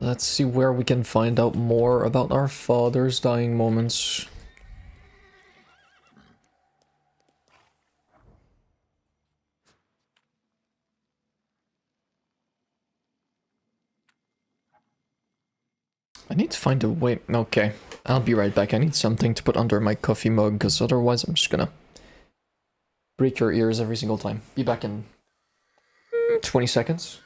Let's see where we can find out more about our father's dying moments. I need to find a way. Okay, I'll be right back. I need something to put under my coffee mug, because otherwise I'm just gonna break your ears every single time. Be back in 20 seconds.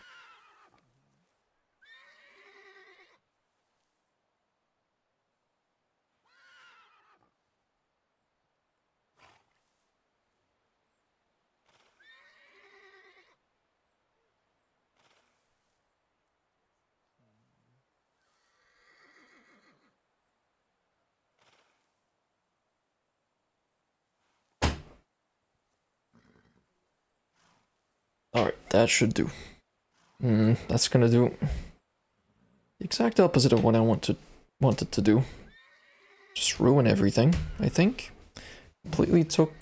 Alright, that should do. That's gonna do the exact opposite of what I wanted to do. Just ruin everything, I think. Completely took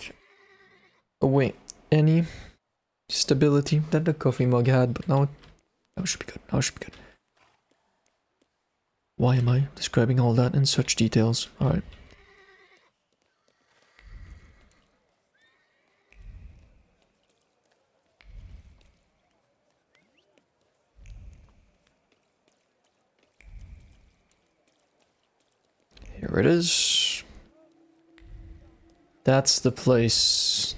away any stability that the coffee mug had, but now it should be good. Now it should be good. Why am I describing all that in such details? Alright. Here it is. That's the place.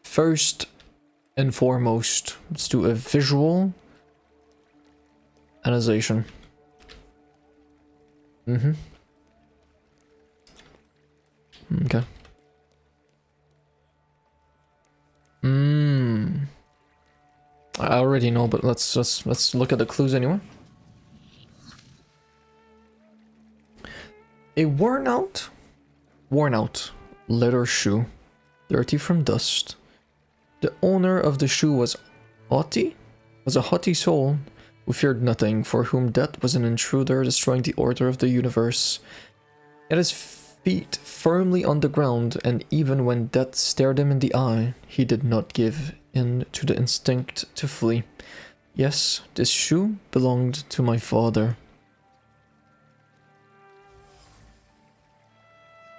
First and foremost, let's do a visual annihilation. Okay. I already know, but let's look at the clues anyway. A worn out leather shoe, dirty from dust. The owner of the shoe was a haughty soul who feared nothing, for whom death was an intruder destroying the order of the universe. He had his feet firmly on the ground, and even when death stared him in the eye, he did not give in to the instinct to flee. Yes, this shoe belonged to my father.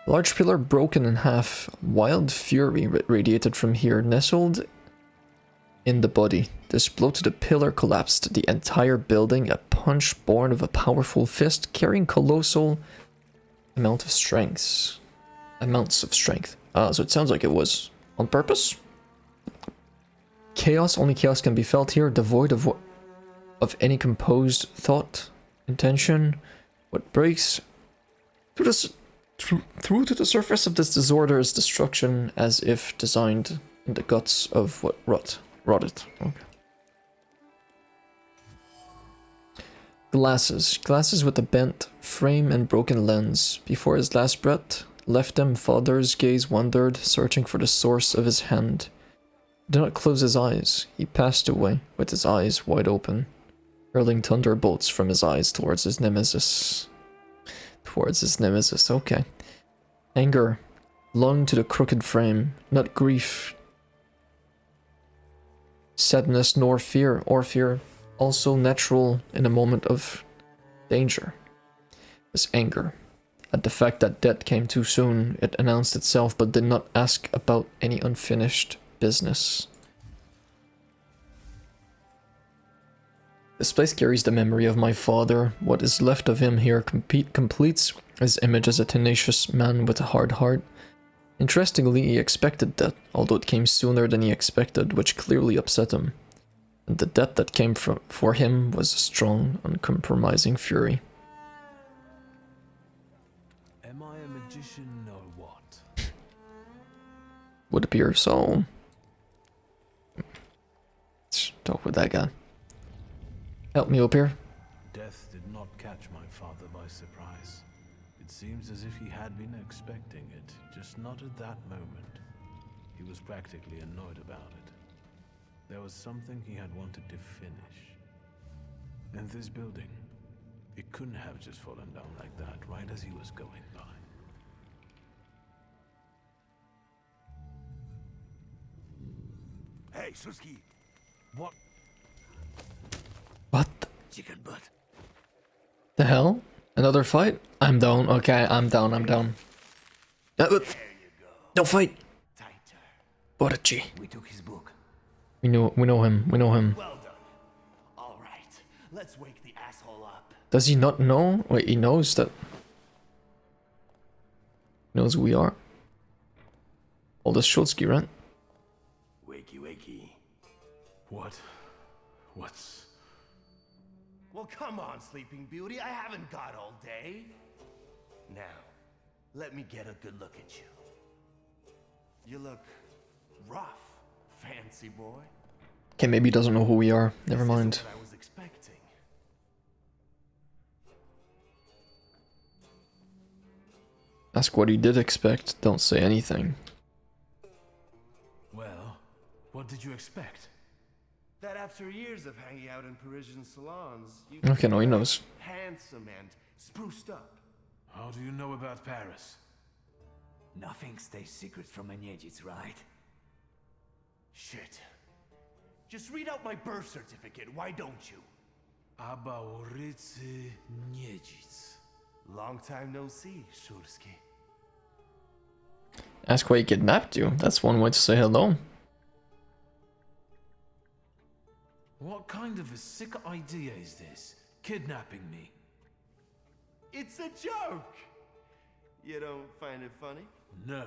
Large pillar broken in half, wild fury radiated from here, nestled in the body. This blow to the pillar collapsed the entire building, a punch born of a powerful fist carrying colossal amounts of strength. So it sounds like it was on purpose. Chaos, only chaos can be felt here, devoid of any composed thought, intention. What breaks through to the surface of this disorder is destruction, as if designed in the guts of what rotted. Okay. Glasses with a bent frame and broken lens. Before his last breath left him, father's gaze wandered, searching for the source of his hand. He did not close his eyes. He passed away with his eyes wide open, hurling thunderbolts from his eyes towards his nemesis. Okay. Anger clung to the crooked frame, not grief, sadness, nor fear, also natural in a moment of danger. Was anger at the fact that death came too soon. It announced itself, but did not ask about any unfinished business. This place carries the memory of my father. What is left of him here completes his image as a tenacious man with a hard heart. Interestingly, he expected death, although it came sooner than he expected, which clearly upset him. And the death that came for him was a strong, uncompromising fury. Am I a magician or what? Would appear so. Let's talk with that guy. Help me up here. Death did not catch my father by surprise. It seems as if he had been expecting it, just not at that moment. He was practically annoyed about it. There was something he had wanted to finish. And this building, it couldn't have just fallen down like that, right as he was going by. Hey, Suski! What? What? Chicken butt. The hell? Another fight? I'm down. Okay, I'm down. I'm down. No fight. Borici. We took his book. We know him. We know him. Well done. All right, let's wake the asshole up. Does he not know? Wait, he knows that. He knows who we are. All this Schultzky, right? Wakey, wakey. What's... Well, come on, Sleeping Beauty. I haven't got all day. Now, let me get a good look at you. You look rough, fancy boy. Okay, maybe he doesn't know who we are. Never This mind. isn't what I was expecting. Ask what he did expect. Don't say anything. Well, what did you expect? That after years of hanging out in Parisian salons, you Okay, no, he knows. handsome and spruced up. How do you know about Paris? Nothing stays secret from a Niedzic, right? Shit. Just read out my birth certificate, why don't you? Abaorycy Niedzic. Long time no see, Szulski. Ask why he kidnapped you. That's one way to say hello. What kind of a sick idea is this? Kidnapping me? It's a joke! You don't find it funny? No.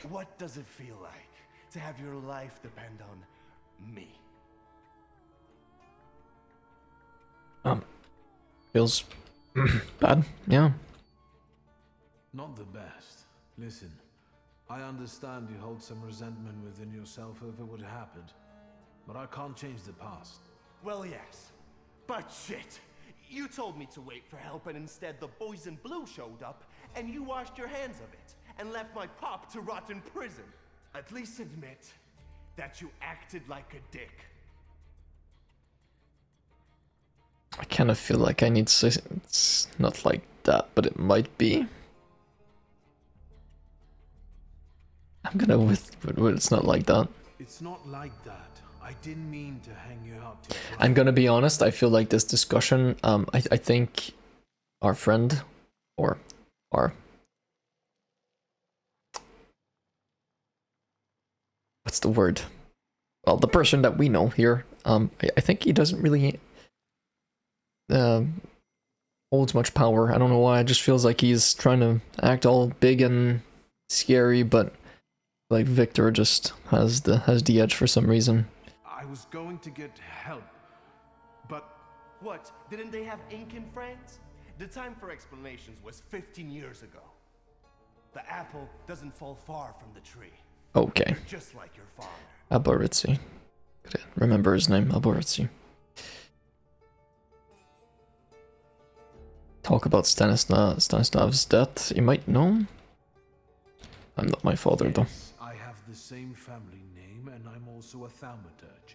What does it feel like to have your life depend on me? Feels bad. Yeah. Not the best. Listen, I understand you hold some resentment within yourself over what happened, but I can't change the past. Well, yes. But shit! You told me to wait for help and instead the boys in blue showed up and you washed your hands of it and left my pop to rot in prison. At least admit that you acted like a dick. I kind of feel like I need to say it's not like that, but it might be. I'm gonna with it's not like that. It's not like that. I didn't mean to hang you out to dry. I'm gonna be honest, I feel like this discussion, I think our friend, or our... What's the word? Well, the person that we know here, I think he doesn't really holds much power. I don't know why, it just feels like he's trying to act all big and scary, but like Victor just has the edge for some reason. I was going to get help, but What? Didn't they have ink in France? The time for explanations was 15 years ago. The apple doesn't fall far from the tree. Okay. Just like your father. Abaorycy. Gotta remember his name, Abaorycy. Talk about Stanislav's death. You might know. I'm not my father, though. yes, I have the same family name and I'm also a Thaumaturge.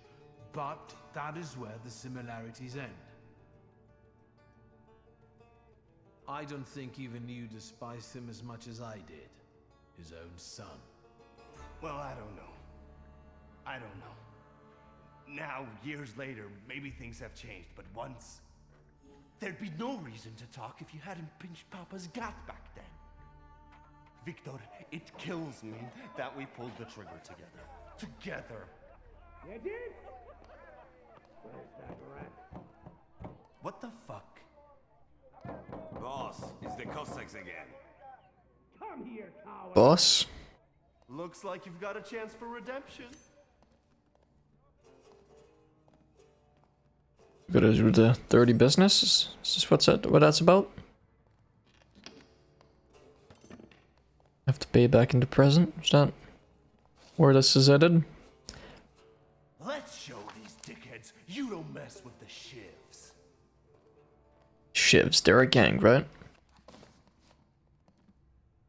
But that is where the similarities end. I don't think even you despised him as much as I did. His own son. Well, I don't know. I don't know. Now, years later, maybe things have changed, but once... There'd be no reason to talk if you hadn't pinched Papa's gut back then. Victor, it kills me that we pulled the trigger together. Together. What the fuck? Boss, it's the Cossacks again. Boss? Looks like you've got a chance for redemption. Gotta do the dirty business? Is this what that's about? Have to pay back in the present? Is that where this is headed? Let's show these dickheads you don't mess with the shivs. Shivs, they're a gang, right?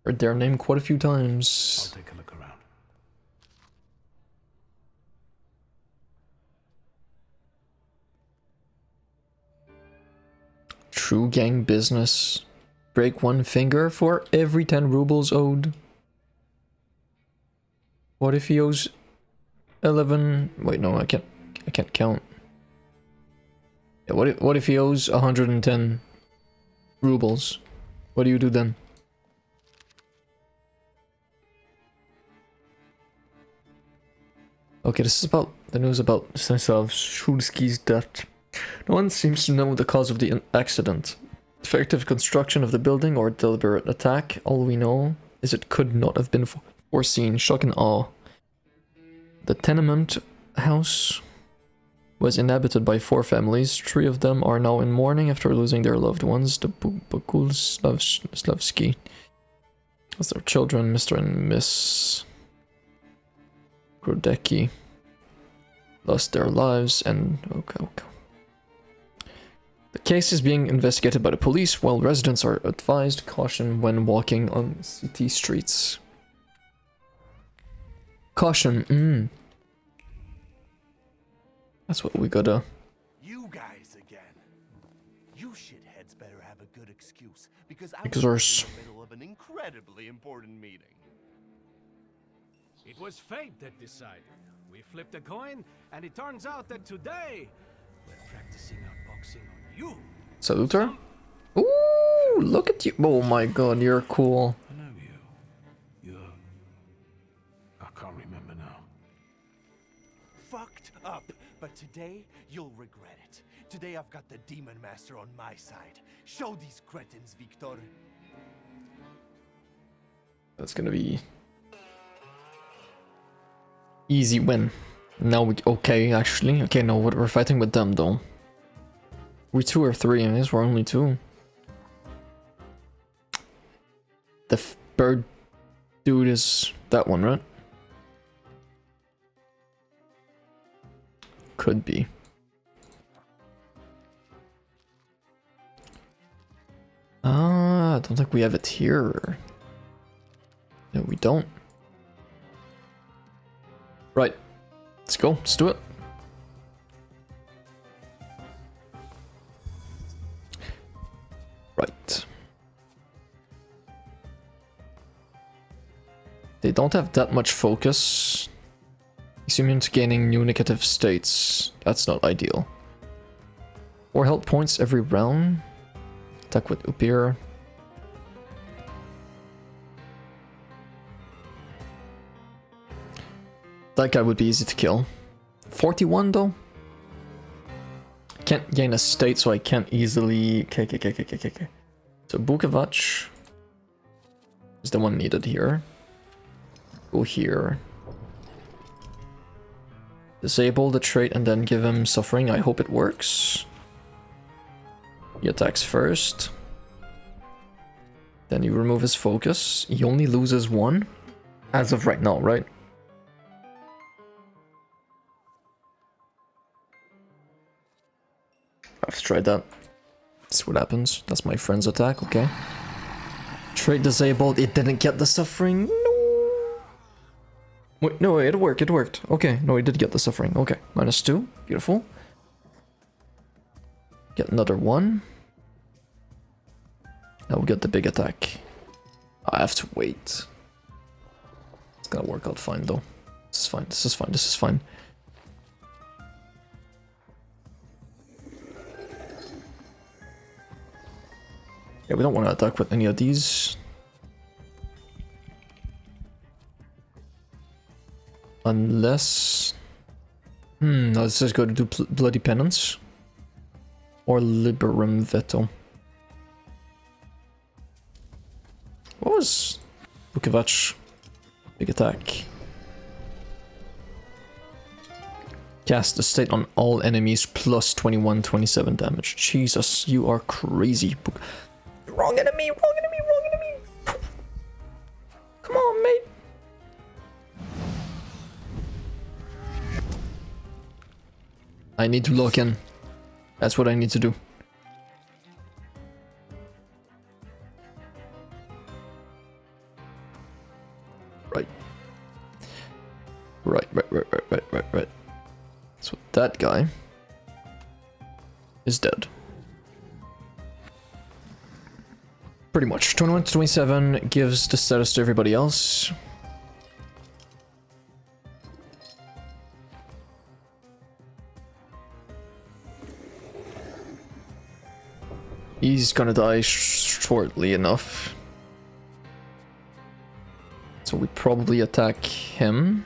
Heard their name quite a few I'll times. take a look around. True gang business. Break one finger for every 10 rubles owed. What if he owes 11? Wait, no, I can't count. Yeah, what if he owes 110 rubles. What do you do then? Okay, this is about the news about Stanislav Shulski's death. No one seems to know the cause of the accident. Defective construction of the building or deliberate attack. All we know is it could not have been foreseen. Shock and awe. The tenement house was inhabited by 4 families. 3 of them are now in mourning after losing their loved ones. The Bukulslavsky. As their children, Mr. and Miss Grodecki, lost their lives and... Okay. The case is being investigated by the police, while residents are advised caution when walking on city streets. Caution, That's what we gotta... You guys again. You shitheads better have a good excuse, because I'm in Exorce. the middle of an incredibly important meeting. It was fate that decided. We flipped a coin, and it turns out that today we're practicing our boxing on you. Saluter? Ooh, look at you. Oh my god, you're cool. I know you. You're... I can't remember now. Fucked up, but today you'll regret it. Today I've got the Demon Master on my side. Show these cretins, Victor. That's gonna be... easy win. Now we... Okay, actually. Okay, no, we're fighting with them, though. We 2 or 3, I guess we're only 2. The bird dude is that one, right? Could be. I don't think we have it here. No, we don't. Right. Let's go. Let's do it. Right. They don't have that much focus. Assuming gaining new negative states. That's not ideal. 4 health points every round. Attack with Upir. That guy would be easy to kill. 41 though? Can't gain a state, so I can't easily... Okay. So Bukovac is the one needed here. Go here. Disable the trait and then give him suffering. I hope it works. He attacks first. Then you remove his focus. He only loses 1. As of right now, right? Let's try that. See what happens. That's my friend's attack, okay. Trait disabled. It didn't get the suffering. No. Wait, no, it worked. It worked. Okay, no, it did get the suffering. Okay, -2. Beautiful. Get another 1. Now we get the big attack. I have to wait. It's gonna work out fine though. This is fine. This is fine. This is fine. Yeah, we don't want to attack with any of these. Unless... no, let's just go to do Bloody Penance. Or Liberum Veto. What was Bukovac? Big attack. Cast the state on all enemies plus 21, 27 damage. Jesus, you are crazy. Wrong enemy, wrong enemy, wrong enemy. Come on, mate. I need to lock in. That's what I need to do. Right. Right. So that guy is dead. Pretty much. 21 to 27 gives the status to everybody else. He's gonna die shortly enough. So we probably attack him.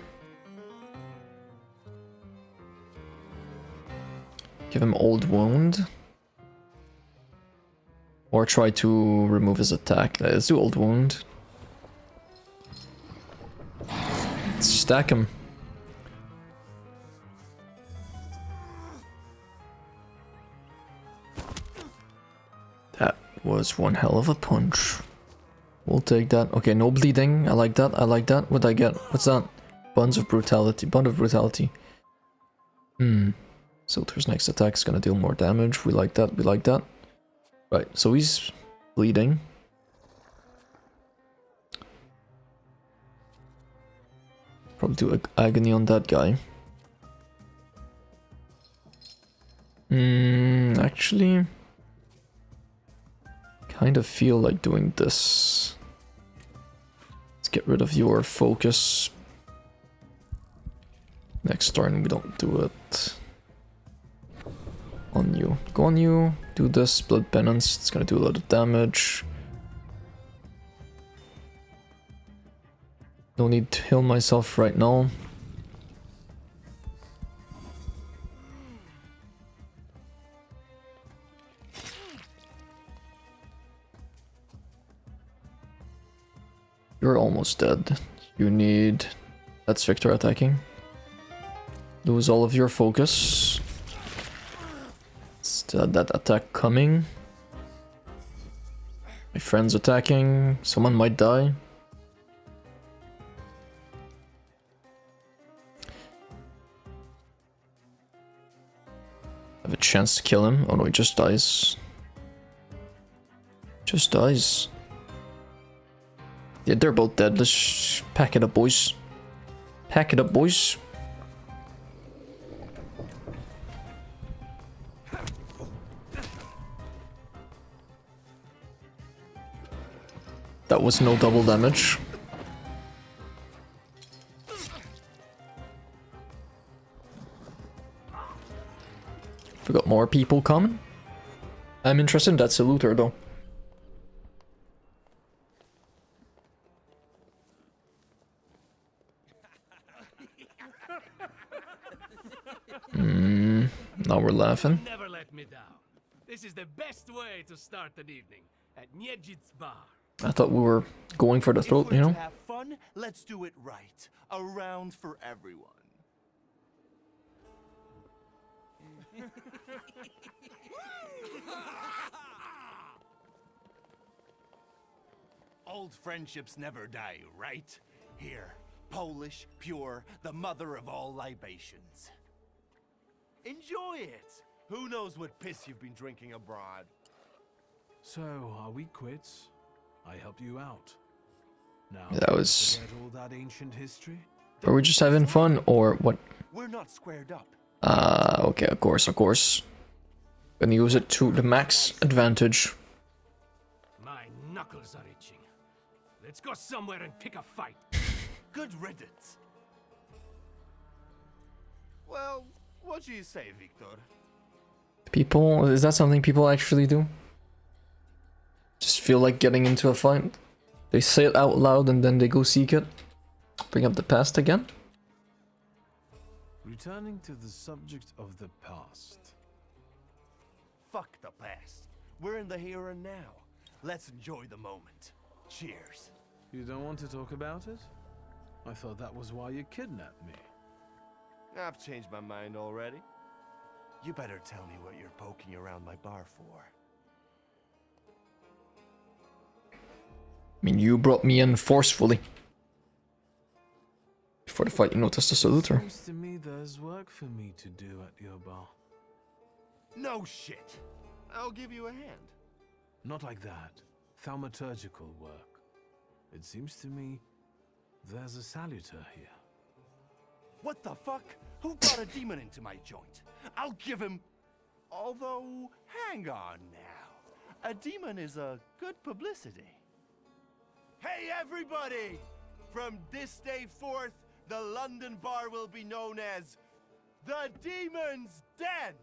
Give him old wound. Or try to remove his attack. Let's do old wound. Let's stack him. That was one hell of a punch. We'll take that. Okay, no bleeding. I like that. I like that. What'd I get? What's that? Buns of brutality. Bund of brutality. Silter's next attack is gonna deal more damage. We like that. We like that. Right, so he's bleeding. Probably do agony on that guy. Actually, kind of feel like doing this. Let's get rid of your focus. Next turn we don't do it. On you. Go on you. Do this. Blood penance. It's gonna do a lot of damage. Don't need to heal myself right now. You're almost dead. You need... That's Victor attacking. Lose all of your focus. Still had that attack coming. My friend's attacking. Someone might die. I have a chance to kill him. Oh no, he just dies. Just dies. Yeah, they're both dead. Let's pack it up, boys. Pack it up, boys. That was no double damage. We got more people coming. I'm interested in that Saluter though. Now we're laughing. Never let me down. This is the best way to start an evening at Niedzic's bar. I thought we were going for the throat, you know? To have fun, let's do it right. A round for everyone. Old friendships never die, right? Here, Polish, pure, the mother of all libations. Enjoy it! Who knows what piss you've been drinking abroad? So, are we quits? I helped you out. Now, That was... forget all that ancient history? Are we just having fun or what? We're not squared up. Okay, of course, of course. Gonna use it to the max advantage. My knuckles are itching. Let's go somewhere and pick a fight. Good riddance. Well, what do you say, Victor? People, is that something people actually do? Just feel like getting into a fight? They say it out loud and then they go seek it? Bring up the past again? Returning to the subject of the past. Fuck the past. We're in the here and now. Let's enjoy the moment. Cheers. You don't want to talk about it? I thought that was why you kidnapped me. I've changed my mind already. You better tell me what you're poking around my bar for. I mean, you brought me in forcefully. Before the fight, you noticed the Saluter. Seems to me there's work for me to do at your bar. No shit. I'll give you a hand. Not like that. Thaumaturgical work. It seems to me there's a saluter here. What the fuck? Who brought a demon into my joint? I'll give him... Although, hang on now. A demon is a good publicity. Hey everybody! From this day forth, the London bar will be known as the Demon's Den!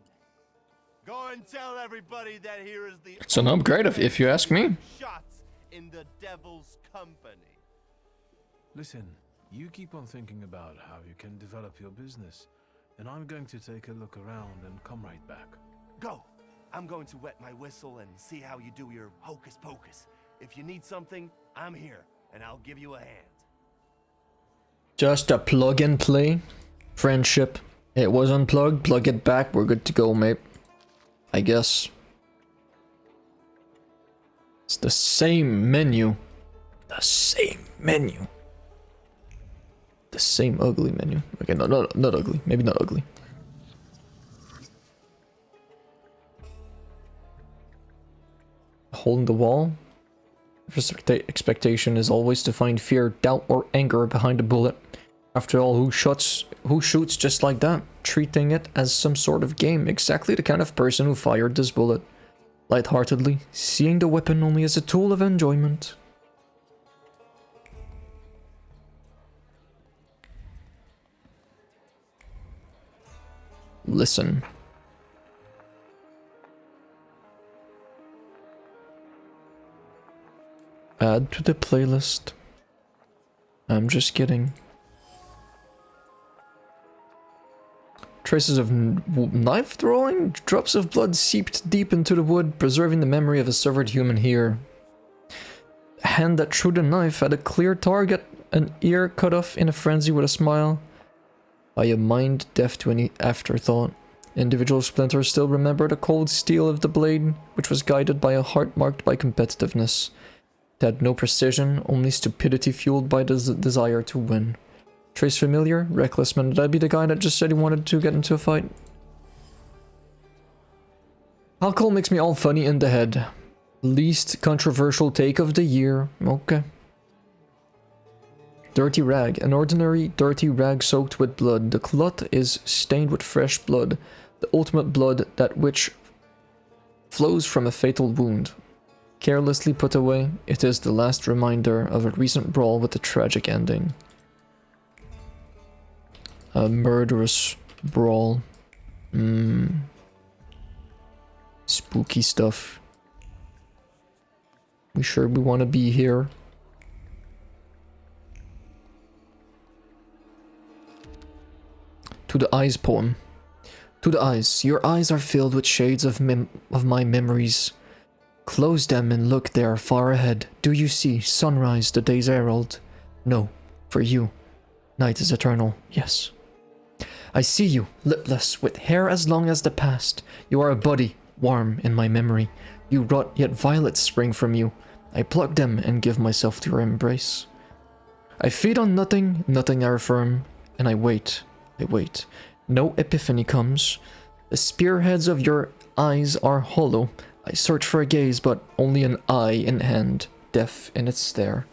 Go and tell everybody that here is the It's an upgrade if you ask me. shots in the devil's company. Listen, you keep on thinking about how you can develop your business, and I'm going to take a look around and come right back. Go. I'm going to wet my whistle and see how you do your hocus pocus. If you need something, I'm here, and I'll give you a hand. Just a plug and play friendship. It was unplugged, plug it back, we're good to go, mate. I guess. It's the same menu. The same menu. The same ugly menu. Okay, no, not ugly. Maybe not ugly. Hole in the wall. First expectation is always to find fear, doubt, or anger behind a bullet. After all, who shoots just like that? Treating it as some sort of game. Exactly the kind of person who fired this bullet. Lightheartedly, seeing the weapon only as a tool of enjoyment. Listen. Add to the playlist. I'm just kidding. Traces of knife throwing? Drops of blood seeped deep into the wood, preserving the memory of a severed human here. A hand that threw the knife had a clear target, an ear cut off in a frenzy with a smile. By a mind deaf to any afterthought. Individual splinters still remember the cold steel of the blade, which was guided by a heart marked by competitiveness. It had no precision, only stupidity fueled by the desire to win. Trace familiar? Reckless man. Would that be the guy that just said he wanted to get into a fight? Alcohol makes me all funny in the head. Least controversial take of the year. Okay. Dirty rag. An ordinary dirty rag soaked with blood. The cloth is stained with fresh blood. The ultimate blood, that which flows from a fatal wound. Carelessly put away, it is the last reminder of a recent brawl with a tragic ending. A murderous brawl. Spooky stuff. We sure we want to be here? To the Eyes poem. To the eyes. Your eyes are filled with shades of my memories. Close them and look there, far ahead. Do you see sunrise, the day's herald? No, for you. Night is eternal, yes. I see you, lipless, with hair as long as the past. You are a body, warm in my memory. You rot, yet violets spring from you. I pluck them and give myself to your embrace. I feed on nothing, nothing I affirm, and I wait. No epiphany comes. The spearheads of your eyes are hollow. I search for a gaze, but only an eye in hand, deaf in its stare.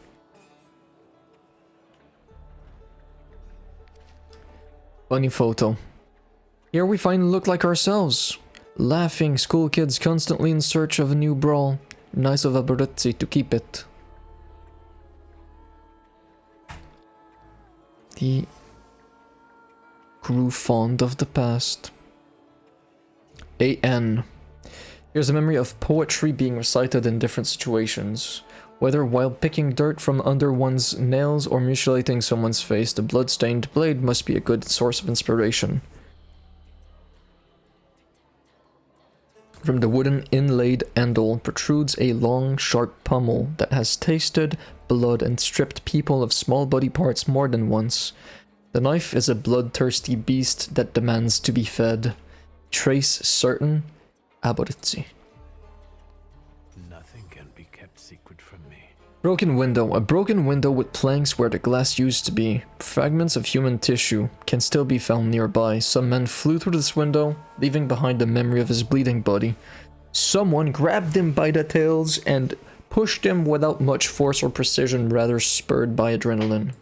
Funny photo. Here we finally look like ourselves. Laughing school kids constantly in search of a new brawl. Nice of Aberuzzi to keep it. He grew fond of the past. A.N. Here's a memory of poetry being recited in different situations. Whether while picking dirt from under one's nails or mutilating someone's face, the blood-stained blade must be a good source of inspiration. From the wooden inlaid handle protrudes a long, sharp pommel that has tasted blood and stripped people of small body parts more than once. The knife is a bloodthirsty beast that demands to be fed. Trace certain. Aberuzzi. Nothing can be kept secret from me. Broken window. A broken window with planks where the glass used to be. Fragments of human tissue can still be found nearby. Some man flew through this window, leaving behind the memory of his bleeding body. Someone grabbed him by the tails and pushed him without much force or precision, rather spurred by adrenaline.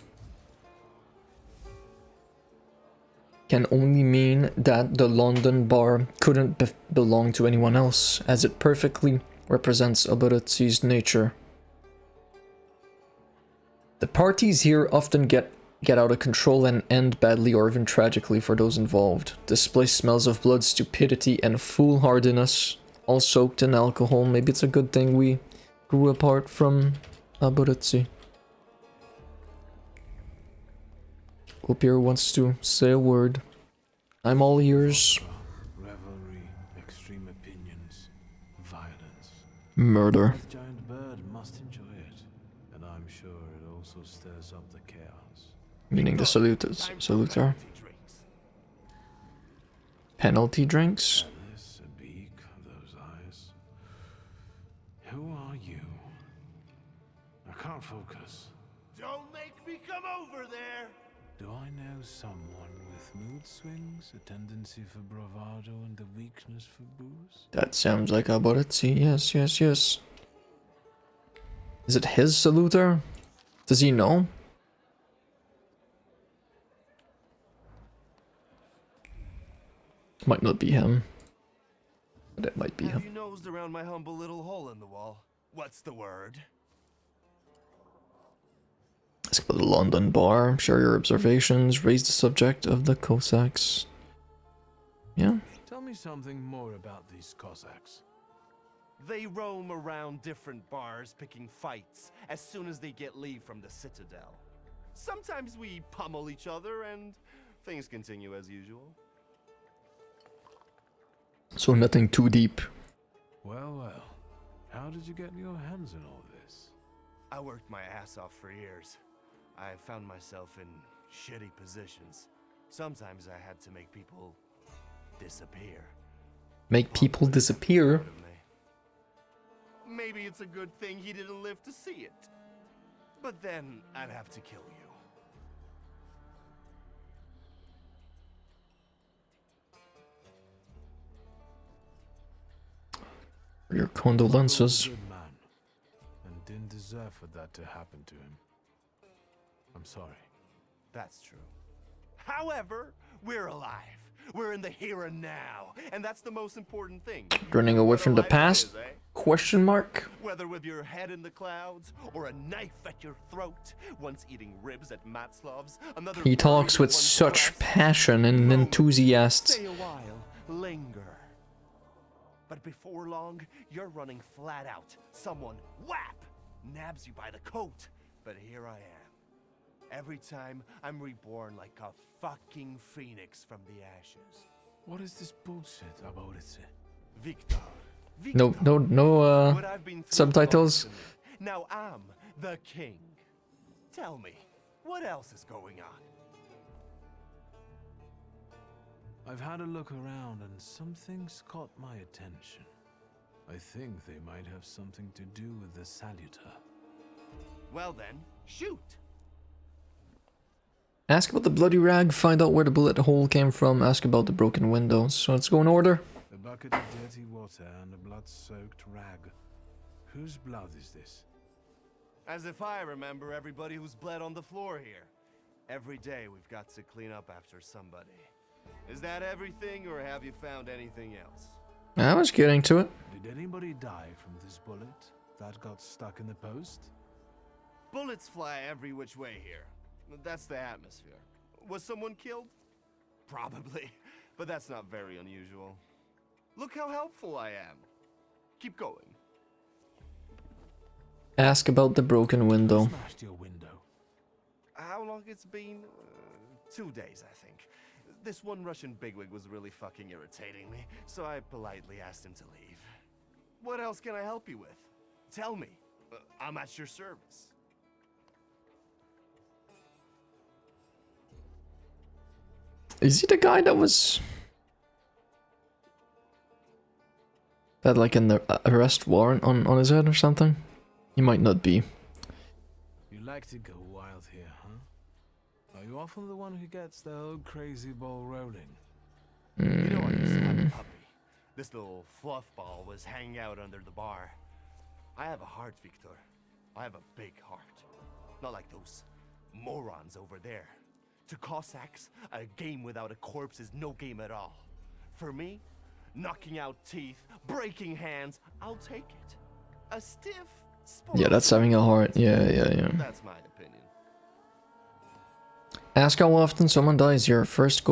Can only mean that the London bar couldn't belong to anyone else, as it perfectly represents Aberuzzi's nature. The parties here often get get out of control and end badly or even tragically for those involved. Display smells of blood, stupidity, and foolhardiness, all soaked in alcohol. Maybe it's a good thing we grew apart from Aboruzzi. Opier wants to say a word. I'm all ears. Revelry, extreme opinions, violence. Murder. That giant bird must enjoy it, and I'm sure it also stirs up the chaos. Meaning the salutar. Penalty drinks? This, a beak, those eyes. Who are you? I can't focus. Don't make me come over there! Do I know someone with mood swings, a tendency for bravado, and a weakness for booze? That sounds like Aboruzzi. Yes, yes, yes. Is it his salutar? Does he know? Might not be him. But it might be Have him. you nosed around my humble little hole in the wall? What's the word? Let's go to the London bar. Share your observations. Raise the subject of the Cossacks. Yeah. Tell me something more about these Cossacks. They roam around different bars picking fights as soon as they get leave from the Citadel. Sometimes we pummel each other and things continue as usual. So nothing too deep. Well, well. How did you get your hands on all this? I worked my ass off for years. I found myself in shitty positions. Sometimes I had to make people disappear. Make people disappear? Maybe it's a good thing he didn't live to see it. But then I'd have to kill you. Your condolences. He was a good man, and didn't deserve for that to happen to him. I'm sorry. That's true. However, we're alive. We're in the here and now, and that's the most important thing. Running away from the What a life past? is, eh? Question mark? Whether with your head in the clouds or a knife at your throat, once eating ribs at Matslav's, another He talks with such passion and enthusiasm. Stay a while, linger. But before long, you're running flat out. Someone, whap, nabs you by the coat. But here I am. Every time I'm reborn like a fucking phoenix from the ashes. What is this bullshit about it? Victor. No, What I've been through subtitles. belongs to me. Now I'm the king. Tell me, what else is going on? I've had a look around and some things caught my attention. I think they might have something to do with the salutar. Well then, shoot. Ask about the bloody rag, find out where the bullet hole came from, ask about the broken window. So let's go in order. A bucket of dirty water and a blood-soaked rag. Whose blood is this? As if I remember everybody who's bled on the floor here. Every day we've got to clean up after somebody. Is that everything, or have you found anything else? I was getting to it. Did anybody die from this bullet that got stuck in the post? Bullets fly every which way here. That's the atmosphere. Was someone killed? Probably, but that's not very unusual. Look how helpful I am. Keep going. Ask about the broken window. Smashed your window. How long it's been? 2 days, I think. This one Russian bigwig was really fucking irritating me, so I politely asked him to leave. What else can I help you with? Tell me. I'm at your service. Is he the guy that was... Had like an arrest warrant on his head or something? He might not be. You like to go wild here, huh? Are you often the one who gets the whole crazy ball rolling? You know I used to have a puppy. This little fluff ball was hanging out under the bar. I have a heart, Victor. I have a big heart. Not like those morons over there. To Cossacks, a game without a corpse is no game at all. For me, knocking out teeth, breaking hands, I'll take it. A stiff, Yeah, that's having a heart. Yeah. That's my opinion. Ask how often someone dies here. First go